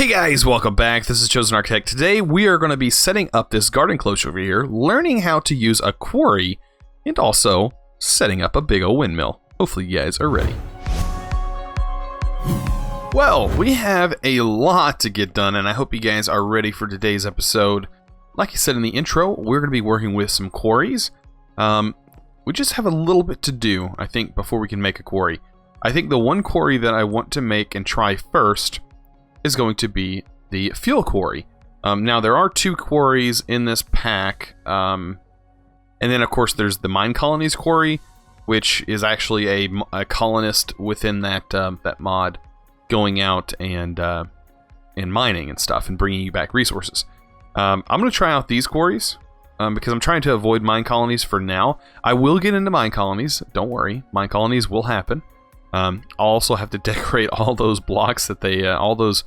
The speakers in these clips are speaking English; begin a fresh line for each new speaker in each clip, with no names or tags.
Hey guys, welcome back. This is ChosenArchitect. Today we are going to be setting up this garden enclosure over here, learning how to use a quarry, and also setting up a big old windmill. Hopefully you guys are ready. Well, we have a lot to get done, and I hope you guys are ready for today's episode. Like I said in the intro, we're going to be working with some quarries. We just have a little bit to do, I think, before we can make a quarry. I think the one quarry that I want to make and try first is going to be the fuel quarry. Now, there are two quarries in this pack, and then, of course, there's the mine colonies quarry, which is actually a colonist within that that mod, going out and mining and stuff, and bringing you back resources. I'm going to try out these quarries, because I'm trying to avoid mine colonies for now. I will get into mine colonies, don't worry, mine colonies will happen. I'll also have to decorate all those blocks that they, all those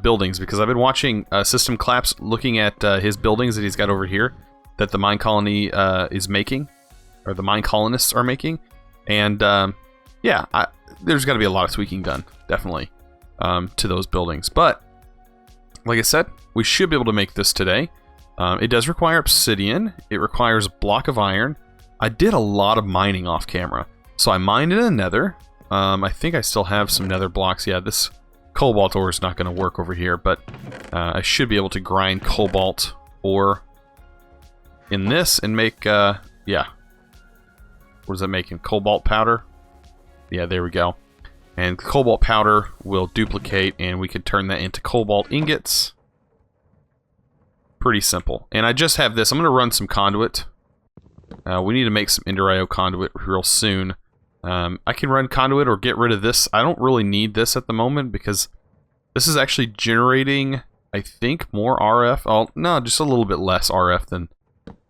buildings, because I've been watching System Claps looking at his buildings that he's got over here that the mine colony is making, or the mine colonists are making, and yeah, there's got to be a lot of tweaking done, definitely, to those buildings. But like I said, we should be able to make this today. It does require obsidian. It requires a block of iron. I did a lot of mining off camera, so I mined in a nether. I think I still have some nether blocks. Yeah, this cobalt ore is not going to work over here, but I should be able to grind cobalt ore in this and make, yeah. What is that making? Cobalt powder? Yeah, there we go. And cobalt powder will duplicate, and we could turn that into cobalt ingots. Pretty simple. And I just have this. I'm going to run some conduit. We need to make some Ender IO conduit real soon. I can run conduit or get rid of this. I don't really need this at the moment because this is actually generating, I think, more RF. Oh, no, just a little bit less RF than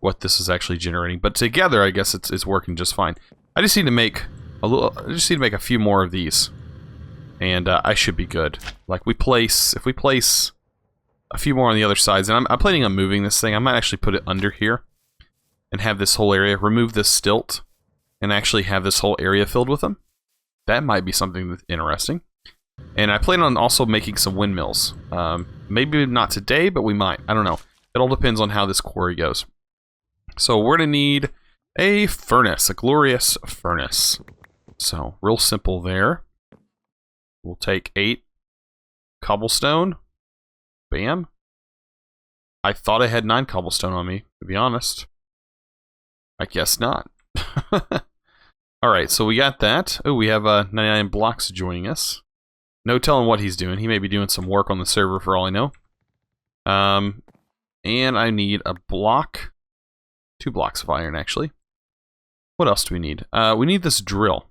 what this is actually generating. But together, I guess it's working just fine. I just need to make a few more of these, and I should be good. Like if we place a few more on the other sides, and I'm planning on moving this thing. I might actually put it under here and have this whole area, remove this stilt, and actually have this whole area filled with them. That might be something that's interesting. And I plan on also making some windmills. Maybe not today, but we might. I don't know. It all depends on how this quarry goes. So we're going to need a furnace, a glorious furnace. So real simple there. We'll take 8 cobblestone. Bam. I thought I had 9 cobblestone on me, to be honest. I guess not. Alright, so we got that. Oh, we have 99 blocks joining us. No telling what he's doing. He may be doing some work on the server for all I know. And I need a block. 2 blocks of iron, actually. What else do we need? We need this drill.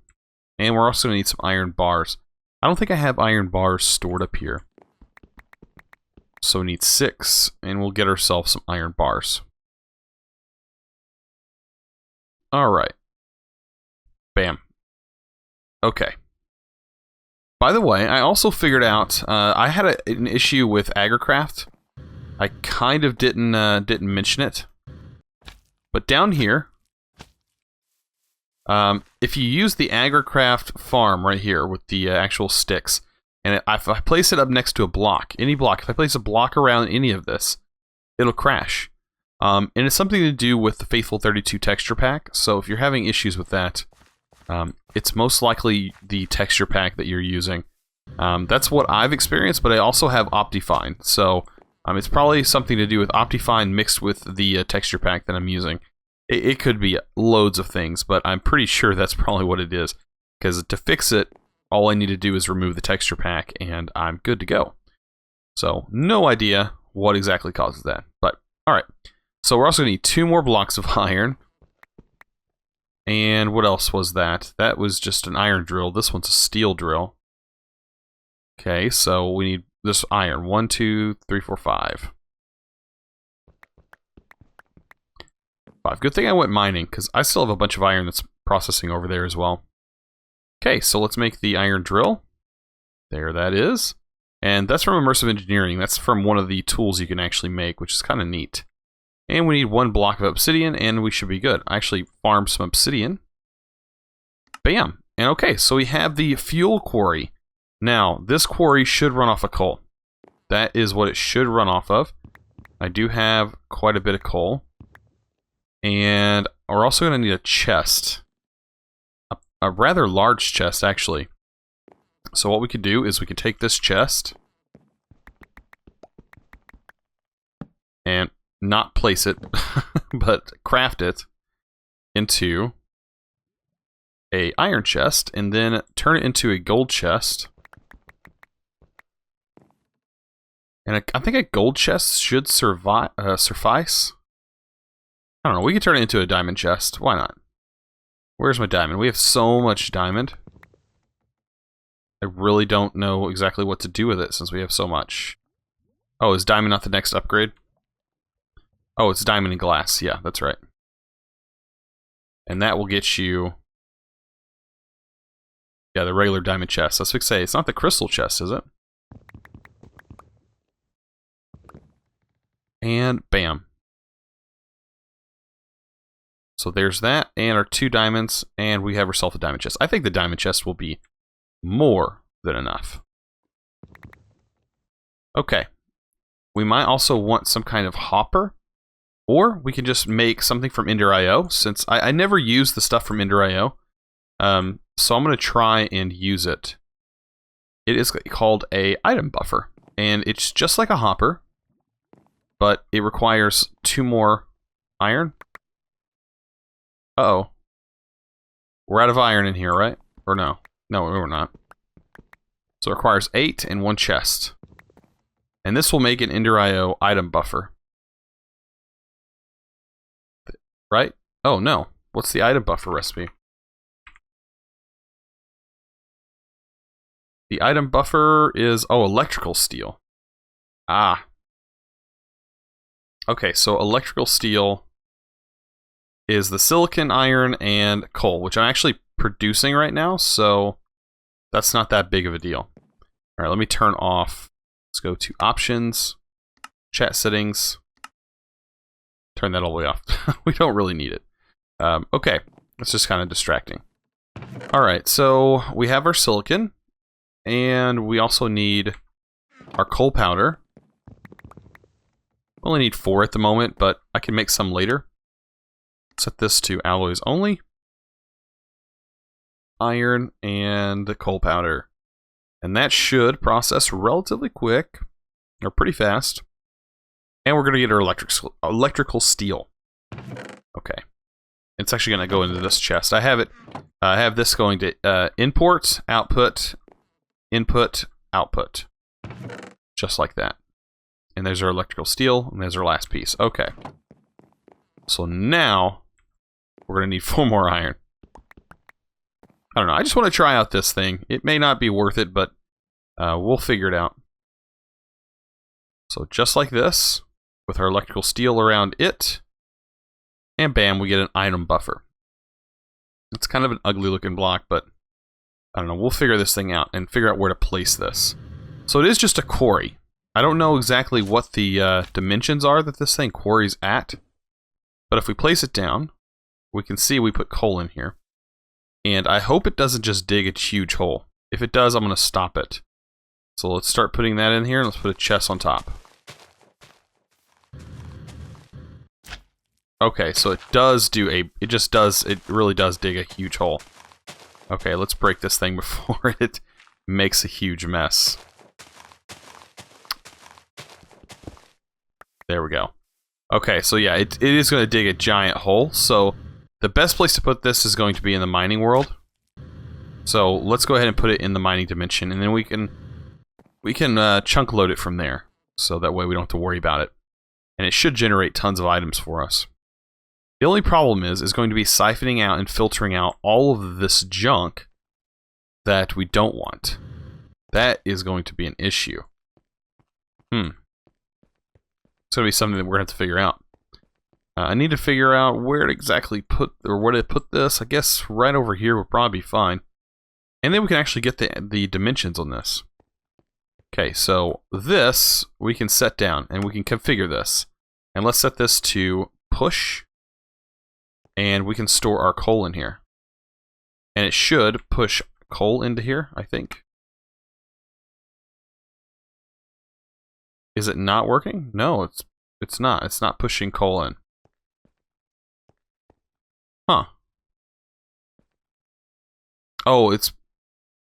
And we're also going to need some iron bars. I don't think I have iron bars stored up here. So we need 6, and we'll get ourselves some iron bars. Alright. Bam. Okay. By the way, I also figured out, I had an issue with Agricraft. I kind of didn't mention it. But down here, if you use the Agricraft farm right here with the actual sticks, and if I place it up next to a block, any block, if I place a block around any of this, it'll crash. And it's something to do with the Faithful 32 texture pack, so if you're having issues with that, it's most likely the texture pack that you're using. That's what I've experienced, but I also have Optifine, so it's probably something to do with Optifine mixed with the texture pack that I'm using. It could be loads of things, but I'm pretty sure that's probably what it is, because to fix it, all I need to do is remove the texture pack, and I'm good to go. So, no idea what exactly causes that, but alright. So we're also going to need 2 more blocks of iron. And what else was that? That was just an iron drill. This one's a steel drill. Okay, so we need this iron. 1, 2, 3, 4, 5. 5. Good thing I went mining, because I still have a bunch of iron that's processing over there as well. Okay, so let's make the iron drill. There that is. And that's from Immersive Engineering. That's from one of the tools you can actually make, which is kind of neat. And we need 1 block of obsidian, and we should be good. I actually farmed some obsidian. Bam! And okay, so we have the fuel quarry. Now, this quarry should run off of coal. that is what it should run off of. I do have quite a bit of coal. And we're also going to need a chest. A rather large chest, actually. So what we could do is we could take this chest and not place it, but craft it into a iron chest, and then turn it into a gold chest. And I think a gold chest should suffice. I don't know, we could turn it into a diamond chest. Why not? Where's my diamond? We have so much diamond. I really don't know exactly what to do with it since we have so much. Oh, is diamond not the next upgrade? Oh, it's diamond and glass. Yeah, that's right. And that will get you... yeah, the regular diamond chest. Let's say it's not the crystal chest, is it? And bam. So there's that, and our 2 diamonds, and we have ourselves a diamond chest. I think the diamond chest will be more than enough. Okay. We might also want some kind of hopper, or we can just make something from Ender.io, since I never use the stuff from Ender.io. So I'm going to try and use it. It is called a item buffer, and it's just like a hopper, but it requires 2 more iron. Uh-oh. We're out of iron in here, right? Or no? No, we're not. So it requires 8 and 1 chest. And this will make an Ender.io item buffer. Right? Oh, no. What's the item buffer recipe? The item buffer is... oh, electrical steel. Ah. Okay, so electrical steel is the silicon, iron, and coal, which I'm actually producing right now, so that's not that big of a deal. Alright, let me turn off. Let's go to options, chat settings, turn that all the way off. We don't really need it. Okay, it's just kind of distracting. Alright, so we have our silicon, and we also need our coal powder. We only need 4 at the moment, but I can make some later. Set this to alloys only. Iron and the coal powder. And that should process relatively quick, or pretty fast. And we're going to get our electrical steel. Okay. It's actually going to go into this chest. I have it. I have this going to import, output, input, output. Just like that. And there's our electrical steel, and there's our last piece. Okay. So now, we're going to need 4 more iron. I don't know, I just want to try out this thing. It may not be worth it, but we'll figure it out. So just like this, with our electrical steel around it, and bam, we get an item buffer. It's kind of an ugly looking block, but I don't know, we'll figure this thing out and figure out where to place this. So it is just a quarry. I don't know exactly what the dimensions are that this thing quarries at, but if we place it down, we can see we put coal in here. And I hope it doesn't just dig a huge hole. If it does, I'm going to stop it. So let's start putting that in here, and let's put a chest on top. Okay, so it does do a... it really does dig a huge hole. Okay, let's break this thing before it makes a huge mess. There we go. Okay, so yeah, it is going to dig a giant hole, so the best place to put this is going to be in the mining world. So let's go ahead and put it in the mining dimension, and then we can chunk load it from there. So that way we don't have to worry about it. And it should generate tons of items for us. The only problem is going to be siphoning out and filtering out all of this junk that we don't want. That is going to be an issue. It's going to be something that we're going to have to figure out. I need to figure out where to exactly put, or where to put this. I guess right over here would probably be fine. And then we can actually get the dimensions on this. Okay, so this we can set down, and we can configure this. And let's set this to push, and we can store our coal in here. And it should push coal into here, I think. Is it not working? No, it's not. It's not pushing coal in. Huh. Oh,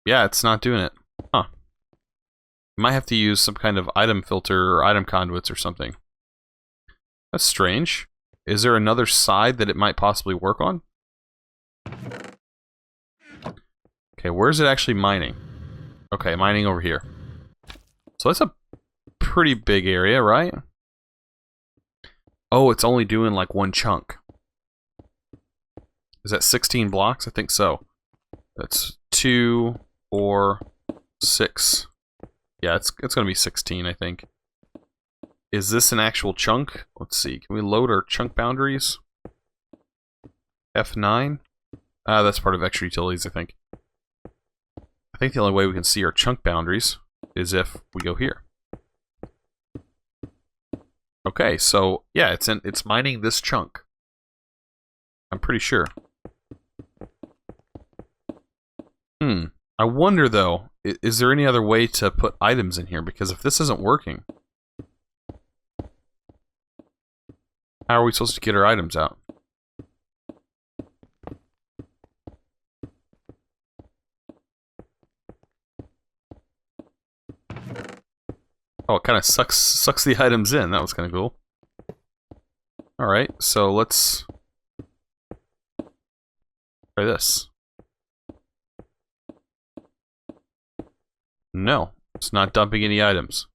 yeah, it's not doing it. Huh. Might have to use some kind of item filter or item conduits or something. That's strange. Is there another side that it might possibly work on? Okay, where's it actually mining? Okay, mining over here. So that's a pretty big area, right? Oh, it's only doing like one chunk. Is that 16 blocks? I think so. That's 2, 4, 6. Yeah, it's going to be 16, I think. Is this an actual chunk? Let's see. Can we load our chunk boundaries? F9? That's part of extra utilities, I think. I think the only way we can see our chunk boundaries is if we go here. Okay, so yeah, it's mining this chunk. I'm pretty sure. I wonder though, is there any other way to put items in here? Because if this isn't working, how are we supposed to get our items out? Oh, it kind of sucks the items in. That was kind of cool. All right, so let's try this. No, it's not dumping any items.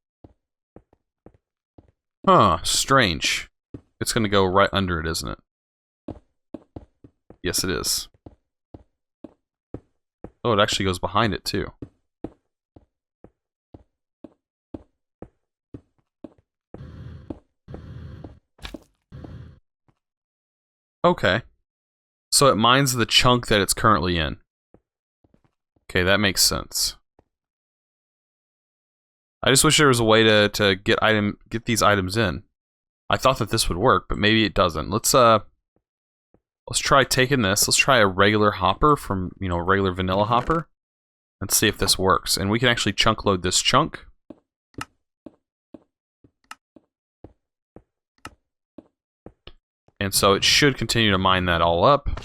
Huh, strange. It's going to go right under it, isn't it? Yes, it is. Oh, it actually goes behind it, too. Okay. So it mines the chunk that it's currently in. Okay, that makes sense. I just wish there was a way to get these items in. I thought that this would work, but maybe it doesn't. Let's try taking this. Let's try a regular hopper from, a regular vanilla hopper and see if this works. And we can actually chunk load this chunk. And so it should continue to mine that all up.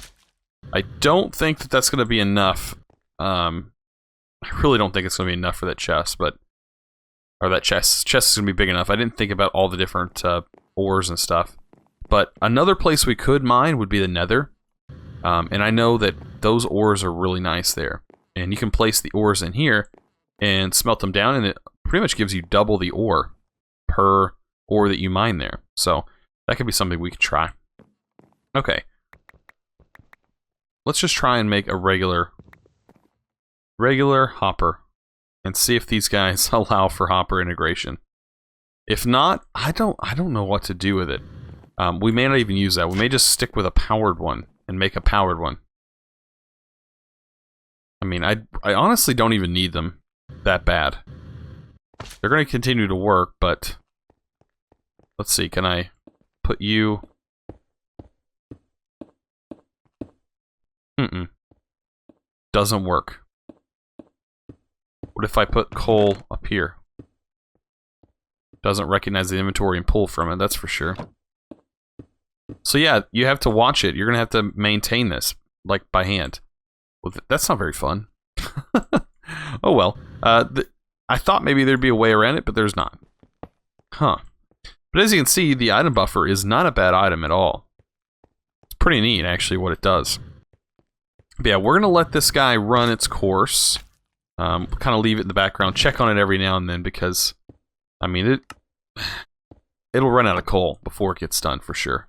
I don't think that that's going to be enough. I really don't think it's going to be enough for that chest, but or that chest is going to be big enough. I didn't think about all the different ores and stuff. But another place we could mine would be the nether. And I know that those ores are really nice there. And you can place the ores in here and smelt them down, and it pretty much gives you double the ore per ore that you mine there. So that could be something we could try. Okay. Let's just try and make a regular hopper and see if these guys allow for hopper integration. If not, I don't know what to do with it. We may not even use that. We may just stick with a powered one and make a powered one. I mean, I honestly don't even need them that bad. They're going to continue to work, but let's see. Can I put you? Doesn't work. What if I put coal up here? Doesn't recognize the inventory and pull from it, that's for sure. So yeah, you have to watch it. You're going to have to maintain this, like, by hand. Well, that's not very fun. Oh well. I thought maybe there'd be a way around it, but there's not. Huh. But as you can see, the item buffer is not a bad item at all. It's pretty neat, actually, what it does. But yeah, we're going to let this guy run its course. Kind of leave it in the background. Check on it every now and then because, I mean, it'll run out of coal before it gets done for sure.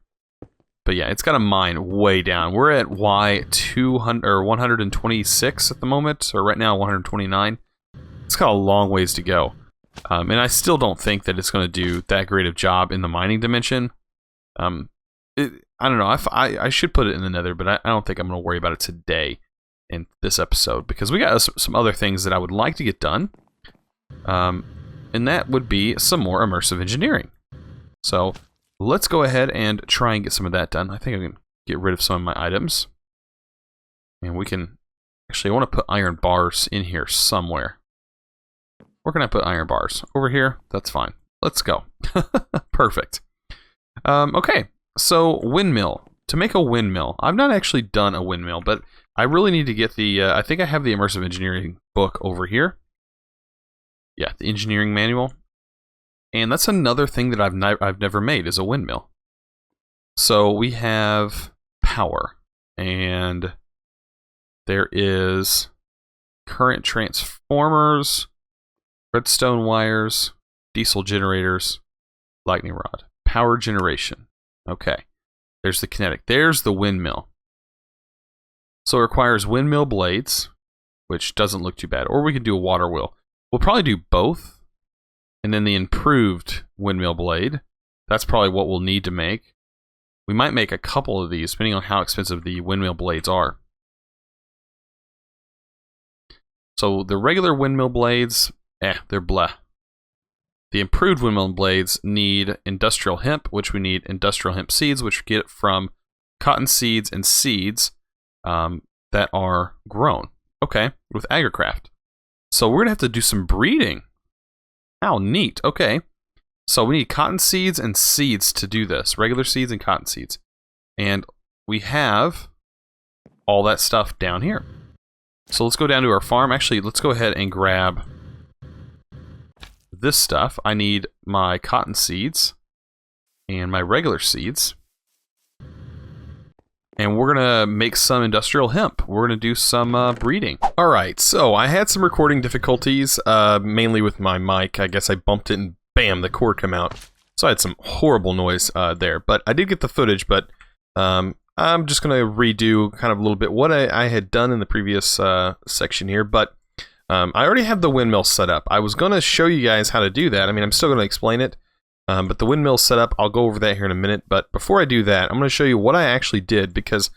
But yeah, it's got to mine way down. We're at Y200 or 126 at the moment, or right now 129. It's got a long ways to go. And I still don't think that it's going to do that great of job in the mining dimension. I don't know. I should put it in the nether, but I don't think I'm going to worry about it today in this episode because we got some other things that I would like to get done. And that would be some more immersive engineering. So let's go ahead and try and get some of that done. I think I can get rid of some of my items. And we can... Actually, I want to put iron bars in here somewhere. Where can I put iron bars? Over here? That's fine. Let's go. Perfect. Okay, so windmill. To make a windmill, I've not actually done a windmill, but I really need to get the, I think I have the immersive engineering book over here. Yeah, the engineering manual. And that's another thing that I've never made is a windmill. So we have power, and there is current transformers, redstone wires, diesel generators, lightning rod, power generation. Okay, there's the kinetic. There's the windmill. So it requires windmill blades, which doesn't look too bad. Or we could do a water wheel. We'll probably do both. And then the improved windmill blade. That's probably what we'll need to make. We might make a couple of these, depending on how expensive the windmill blades are. So the regular windmill blades, they're blah. The improved windmill blades need industrial hemp, which we need industrial hemp seeds, which we get from cotton seeds and seeds that are grown. Okay, with AgriCraft. So we're going to have to do some breeding. How neat. Okay. So we need cotton seeds and seeds to do this. Regular seeds and cotton seeds. And we have all that stuff down here. So let's go down to our farm. Actually, let's go ahead and grab this stuff. I need my cotton seeds and my regular seeds. And we're going to make some industrial hemp. We're going to do some breeding. All right, so I had some recording difficulties, mainly with my mic. I guess I bumped it and bam, the cord came out. So I had some horrible noise there. But I did get the footage, but I'm just going to redo kind of a little bit what I had done in the previous section here. But I already have the windmill set up. I was going to show you guys how to do that. I mean, I'm still going to explain it. But the windmill setup, I'll go over that here in a minute. But before I do that, I'm going to show you what I actually did because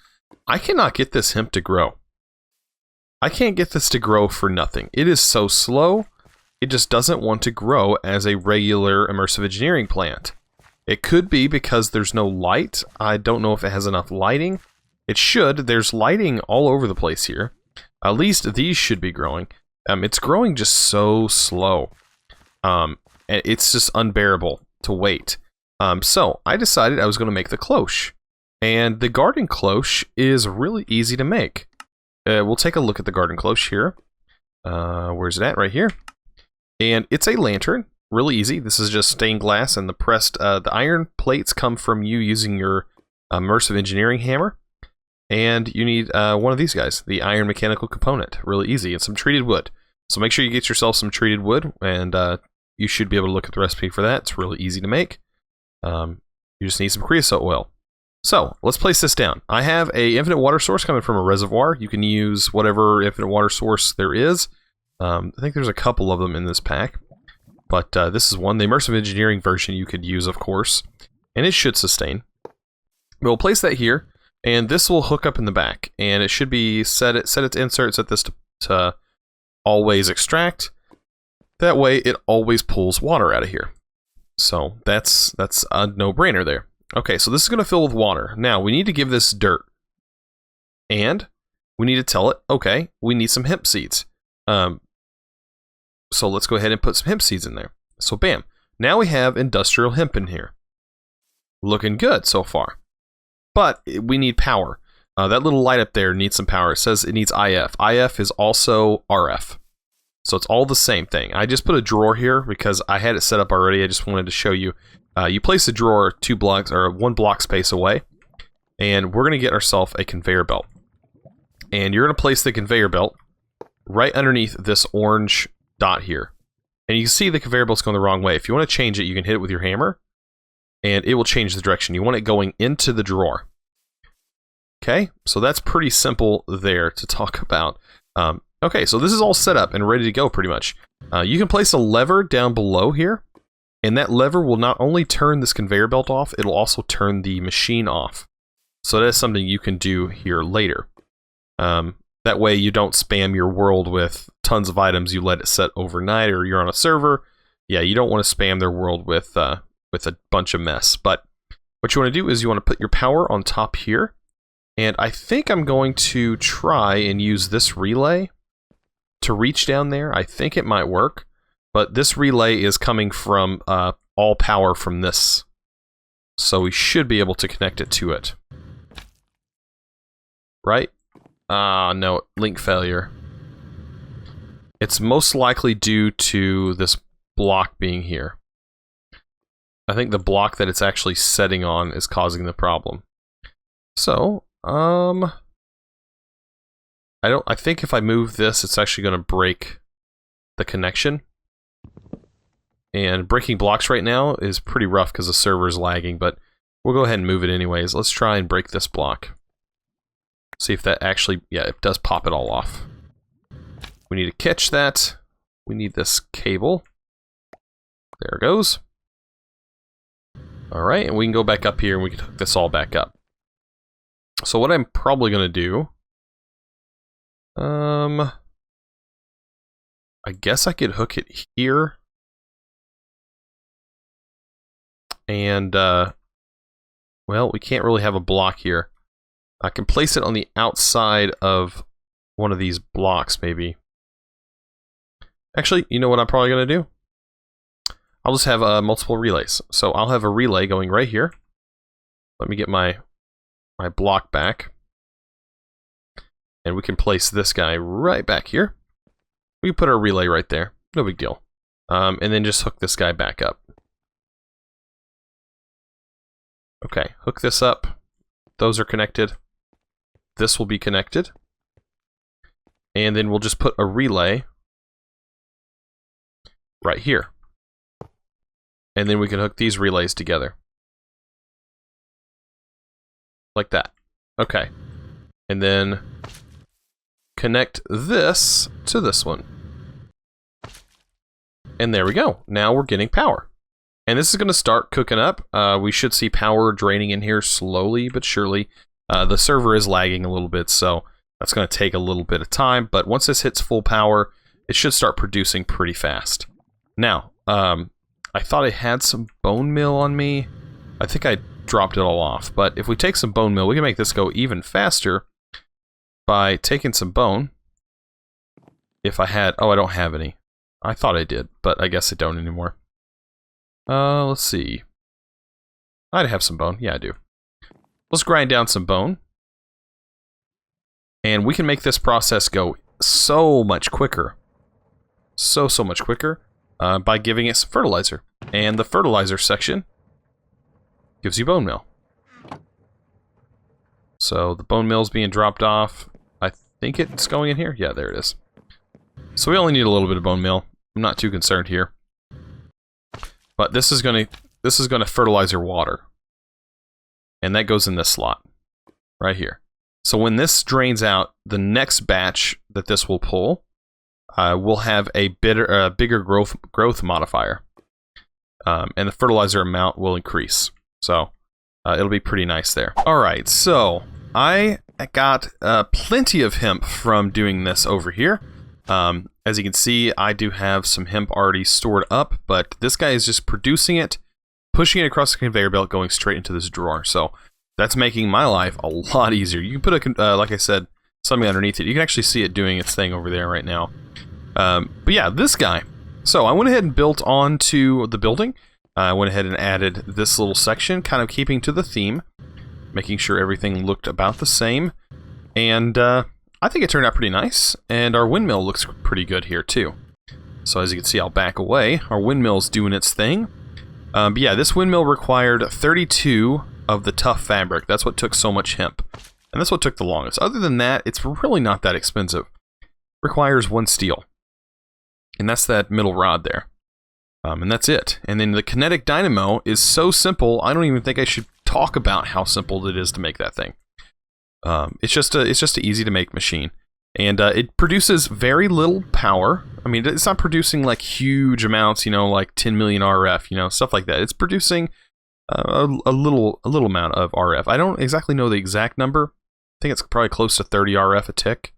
I cannot get this hemp to grow. I can't get this to grow for nothing. It is so slow, it just doesn't want to grow as a regular immersive engineering plant. It could be because there's no light. I don't know if it has enough lighting. It should. There's lighting all over the place here. At least these should be growing. It's growing just so slow. It's just unbearable to wait. So I decided I was going to make the cloche. And the garden cloche is really easy to make. We'll take a look at the garden cloche here. Where's it at? Right here. And it's a lantern. Really easy. This is just stained glass, and the iron plates come from you using your immersive engineering hammer. And you need one of these guys, the iron mechanical component. Really easy. And some treated wood. So make sure you get yourself some treated wood, and you should be able to look at the recipe for that. It's really easy to make. You just need some creosote oil. So, let's place this down. I have an infinite water source coming from a reservoir. You can use whatever infinite water source there is. I think there's a couple of them in this pack. But this is one. The immersive engineering version you could use, of course. And it should sustain. But we'll place that here. And this will hook up in the back. And it should be set its insert, set this to always extract. That way it always pulls water out of here. So that's a no-brainer there. Okay, so this is going to fill with water. Now, we need to give this dirt. And we need to tell it, okay, we need some hemp seeds. So let's go ahead and put some hemp seeds in there. So bam. Now we have industrial hemp in here. Looking good so far. But we need power. That little light up there needs some power. It says it needs IF. IF is also RF. So it's all the same thing. I just put a drawer here because I had it set up already. I just wanted to show you. You place the drawer 2 blocks or 1 block space away, and we're going to get ourselves a conveyor belt. And you're going to place the conveyor belt right underneath this orange dot here. And you can see the conveyor belt's going the wrong way. If you want to change it, you can hit it with your hammer, and it will change the direction. You want it going into the drawer. Okay, so that's pretty simple there to talk about. Okay, so this is all set up and ready to go pretty much. You can place a lever down below here, and that lever will not only turn this conveyor belt off, it'll also turn the machine off. So that's something you can do here later. That way you don't spam your world with tons of items you let it set overnight, or you're on a server. Yeah, you don't want to spam their world with a bunch of mess. But what you want to do is you want to put your power on top here. And I think I'm going to try and use this relay to reach down there. I think it might work. But this relay is coming from all power from this. So we should be able to connect it to it. Right? No, link failure. It's most likely due to this block being here. I think the block that it's actually setting on is causing the problem. So, I think if I move this, it's actually going to break the connection. And breaking blocks right now is pretty rough because the server is lagging, but we'll go ahead and move it anyways. Let's try and break this block. See if that actually, yeah, it does pop it all off. We need to catch that. We need this cable. There it goes. Alright, and we can go back up here and we can hook this all back up. So what I'm probably going to do... I guess I could hook it here. And, well, we can't really have a block here. I can place it on the outside of one of these blocks, maybe. Actually, you know what I'm probably going to do? I'll just have multiple relays. So I'll have a relay going right here. Let me get my block back. And we can place this guy right back here. We can put our relay right there. No big deal. And then just hook this guy back up. Okay, hook this up. Those are connected. This will be connected. And then we'll just put a relay right here. And then we can hook these relays together. Like that. Okay. And then connect this to this one. And there we go. Now we're getting power. And this is going to start cooking up. We should see power draining in here slowly but surely. The server is lagging a little bit, so that's going to take a little bit of time. But once this hits full power, it should start producing pretty fast. Now, I thought I had some bone meal on me. I think I dropped it all off. But if we take some bone meal, we can make this go even faster by taking some bone. If I had... Oh, I don't have any. I thought I did, but I guess I don't anymore. Let's see. I'd have some bone. Yeah, I do. Let's grind down some bone. And we can make this process go so much quicker. So much quicker by giving it some fertilizer. And the fertilizer section gives you bone meal. So the bone meal is being dropped off. I think it's going in here. Yeah, there it is. So we only need a little bit of bone meal. I'm not too concerned here. But this is going to fertilizer water. And that goes in this slot right here. So when this drains out, the next batch that this will pull will have a bigger growth modifier. And the fertilizer amount will increase. So it'll be pretty nice there. Alright, so I got plenty of hemp from doing this over here. As you can see, I do have some hemp already stored up, but this guy is just producing it, pushing it across the conveyor belt, going straight into this drawer. So that's making my life a lot easier. You can put like I said, something underneath it. You can actually see it doing its thing over there right now. But yeah, this guy. So I went ahead and built onto the building. I went ahead and added this little section, kind of keeping to the theme, making sure everything looked about the same. And I think it turned out pretty nice, and our windmill looks pretty good here too. So as you can see, I'll back away. Our windmill's doing its thing. But yeah, this windmill required 32 of the tough fabric. That's what took so much hemp. And that's what took the longest. Other than that, it's really not that expensive. Requires 1 steel. And that's that middle rod there. And that's it. And then the kinetic dynamo is so simple, I don't even think I should talk about how simple it is to make that thing. It's just an easy to make machine, and it produces very little power. I mean, it's not producing like huge amounts, you know, like 10 million RF, you know, stuff like that. It's producing a little amount of RF. I don't exactly know the exact number. I think it's probably close to 30 RF a tick,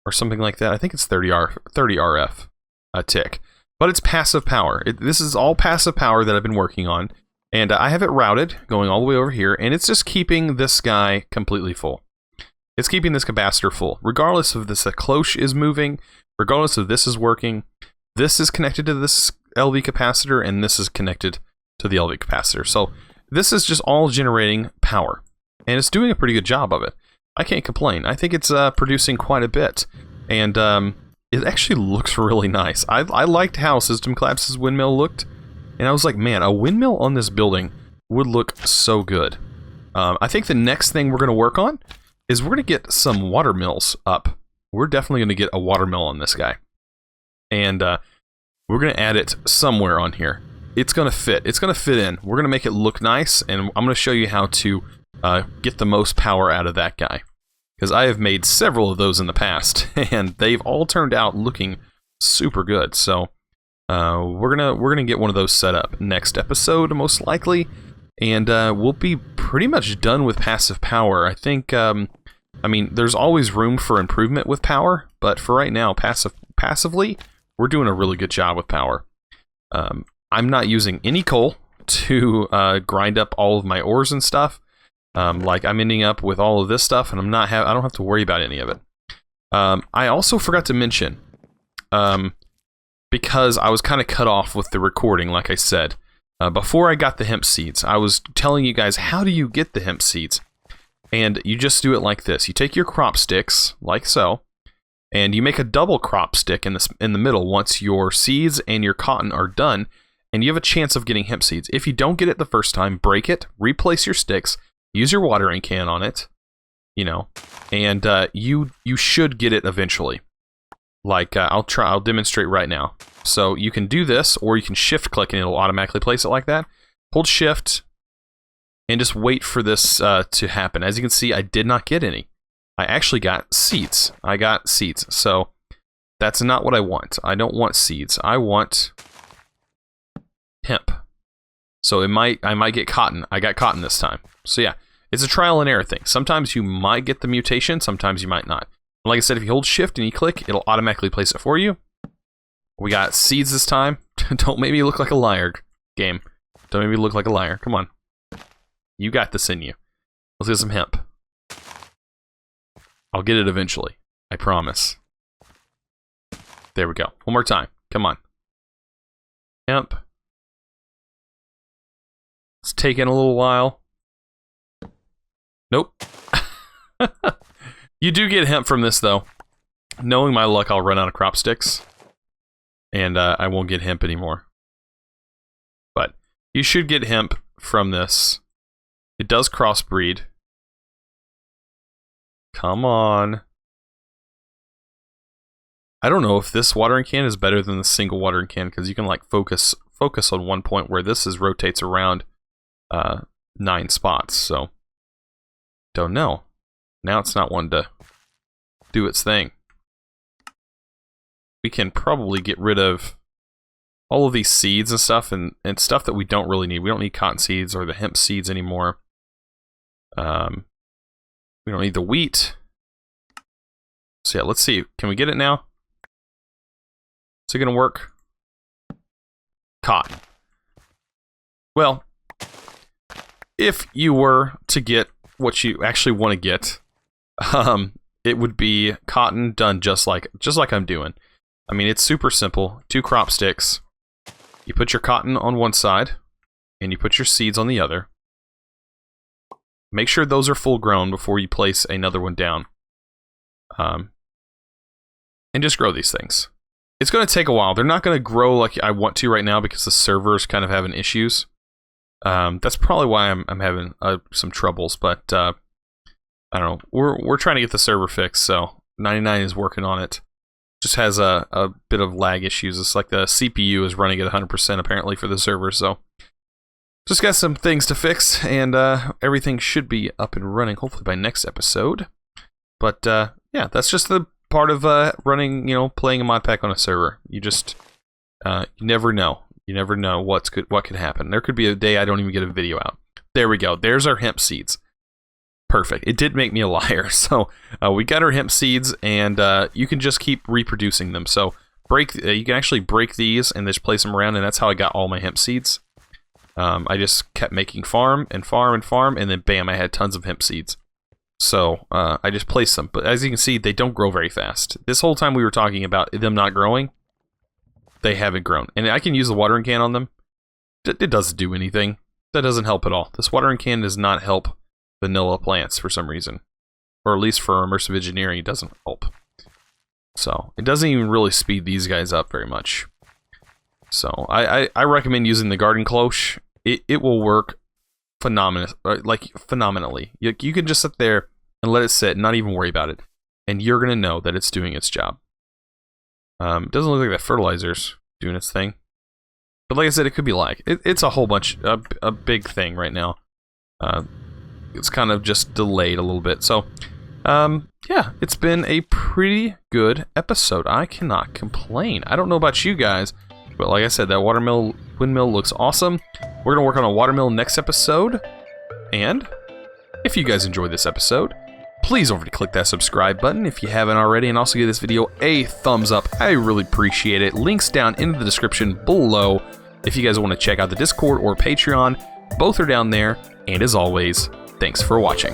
or something like that. I think it's 30 RF a tick, but it's passive power. This is all passive power that I've been working on, and I have it routed going all the way over here, and it's just keeping this guy completely full. It's keeping this capacitor full. Regardless of this, the cloche is moving. Regardless of this is working. This is connected to this LV capacitor, and this is connected to the elevate capacitor. So this is just all generating power, and it's doing a pretty good job of it. I can't complain. I think it's producing quite a bit, and it actually looks really nice. I liked how System Collapse's windmill looked, and I was like, man, a windmill on this building would look so good. I think the next thing we're going to work on is we're going to get some water mills up. We're definitely going to get a water mill on this guy, and we're going to add it somewhere on here. It's going to fit. It's going to fit in. We're going to make it look nice, and I'm going to show you how to get the most power out of that guy. Because I have made several of those in the past, and they've all turned out looking super good. So we're gonna get one of those set up next episode, most likely, and we'll be pretty much done with passive power. I think. I mean, there's always room for improvement with power, but for right now, passively, we're doing a really good job with power. I'm not using any coal to grind up all of my ores and stuff. Like I'm ending up with all of this stuff, and I don't have to worry about any of it. I also forgot to mention, because I was kind of cut off with the recording, like I said, before I got the hemp seeds, I was telling you guys, how do you get the hemp seeds? And you just do it like this. You take your crop sticks, like so, and you make a double crop stick in the middle once your seeds and your cotton are done, and you have a chance of getting hemp seeds. If you don't get it the first time, break it, replace your sticks, use your watering can on it, and you should get it eventually. Like, I'll demonstrate right now. So you can do this, or you can shift click and it'll automatically place it like that. Hold shift, and just wait for this to happen. As you can see, I did not get any. I actually got seeds. I got seeds. So that's not what I want. I don't want seeds. I want hemp. So I might get cotton. I got cotton this time. So yeah, it's a trial and error thing. Sometimes you might get the mutation, sometimes you might not. Like I said, if you hold shift and you click, it'll automatically place it for you. We got seeds this time. Don't make me look like a liar, game. Don't make me look like a liar. Come on. You got this in you. Let's get some hemp. I'll get it eventually. I promise. There we go. One more time. Come on. Hemp. It's taking a little while. Nope. You do get hemp from this, though. Knowing my luck, I'll run out of crop sticks. And I won't get hemp anymore. But you should get hemp from this. It does crossbreed. Come on. I don't know if this watering can is better than the single watering can, because you can like focus on one point, where this rotates around 9 spots. So don't know. Now it's not one to do its thing. We can probably get rid of all of these seeds and stuff, and stuff that we don't really need. We don't need cotton seeds or the hemp seeds anymore. We don't need the wheat. So yeah, let's see. Can we get it now? Is it gonna work? Cotton. Well, if you were to get what you actually want to get, it would be cotton done just like I'm doing. I mean, it's super simple. 2 crop sticks. You put your cotton on one side, and you put your seeds on the other. Make sure those are full grown before you place another one down. And just grow these things. It's going to take a while. They're not going to grow like I want to right now because the server's kind of having issues. That's probably why I'm having some troubles, but I don't know. We're trying to get the server fixed, so 99 is working on it. Just has a bit of lag issues. It's like the CPU is running at 100% apparently for the server, so just got some things to fix, and everything should be up and running hopefully by next episode. But yeah, that's just the part of running, playing a mod pack on a server. You just you never know. You never know what could happen. There could be a day I don't even get a video out. There we go. There's our hemp seeds. Perfect. It did make me a liar. So we got our hemp seeds, and you can just keep reproducing them. So you can actually break these and just place them around, and that's how I got all my hemp seeds. I just kept making farm, and then bam, I had tons of hemp seeds. So I just placed them. But as you can see, they don't grow very fast. This whole time we were talking about them not growing, they haven't grown. And I can use the watering can on them. it doesn't do anything. That doesn't help at all. This watering can does not help vanilla plants for some reason. Or at least for immersive engineering, it doesn't help. So, it doesn't even really speed these guys up very much. So, I recommend using the garden cloche. It will work phenomenally. You can just sit there and let it sit and not even worry about it. And you're going to know that it's doing its job. It doesn't look like that fertilizer's doing its thing. But like I said, it could be lag. It's a whole bunch, a big thing right now. It's kind of just delayed a little bit. So, yeah, it's been a pretty good episode. I cannot complain. I don't know about you guys, but like I said, that windmill looks awesome. We're going to work on a watermill next episode. And if you guys enjoyed this episode, please don't forget to click that subscribe button if you haven't already, and also give this video a thumbs up. I really appreciate it. Links down in the description below if you guys want to check out the Discord or Patreon. Both are down there. And as always, thanks for watching.